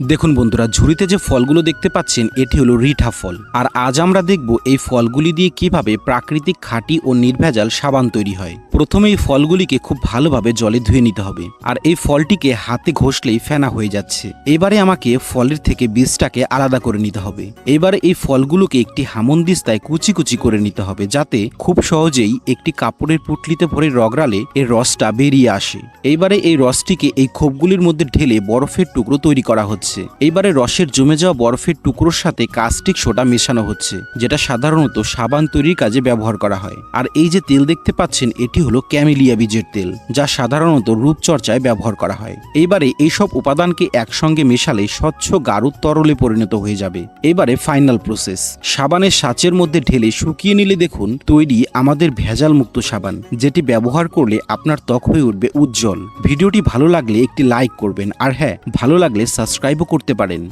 দেখুন বন্ধুরা, ঝুড়িতে যে ফলগুলো দেখতে পাচ্ছেন এটি হলো রিঠা ফল। আর আজ আমরা দেখব এই ফলগুলি দিয়ে কিভাবে প্রাকৃতিক খাঁটি ও নির্ভেজাল সাবান তৈরি হয়। প্রথমে এই ফলগুলিকে খুব ভালোভাবে জলে ধুয়ে নিতে হবে। আর এই ফলটিকে হাতে ঘষলেই ফেনা হয়ে যাচ্ছে। এবারে আমাকে ফলের থেকে বীজটাকে আলাদা করে নিতে হবে। এবারে এই ফলগুলোকে একটি হামনদিস্তায় কুচি কুচি করে নিতে হবে, যাতে খুব সহজেই একটি কাপড়ের পুঁটলিতে ভরে রগড়ালে এর রসটা বেরিয়ে আসে। এইবারে এই রসটিকে এই খোপগুলির মধ্যে ঢেলে বরফের টুকরো তৈরি করা হচ্ছে। এইবারে রসের জমে যাওয়া বরফের টুকরোর সাথে কাস্টিক সোডা মেশানো হচ্ছে, যেটা সাধারণত সাবান তৈরির কাজে ব্যবহার করা হয়। আর এই যে তেল দেখতে পাচ্ছেন এটি হলো ক্যামেলিয়া বীজের তেল, যা সাধারণত রূপচর্চায় ব্যবহার করা হয়। এইবারে এইসব উপাদানকে একসঙ্গে মেশালে স্বচ্ছ গাঢ় তরলে পরিণত হয়ে যাবে। এবারে ফাইনাল প্রসেস, সাবানের ছাঁচের মধ্যে ঢেলে শুকিয়ে নিলে দেখুন তৈরি আমাদের ভেজাল মুক্ত সাবান, যেটি ব্যবহার করলে আপনার ত্বক হয়ে উঠবে উজ্জ্বল। ভিডিওটি ভালো লাগলে একটি লাইক করবেন, আর হ্যাঁ, ভালো লাগলে সাবস্ক্রাইবও করতে পারেন।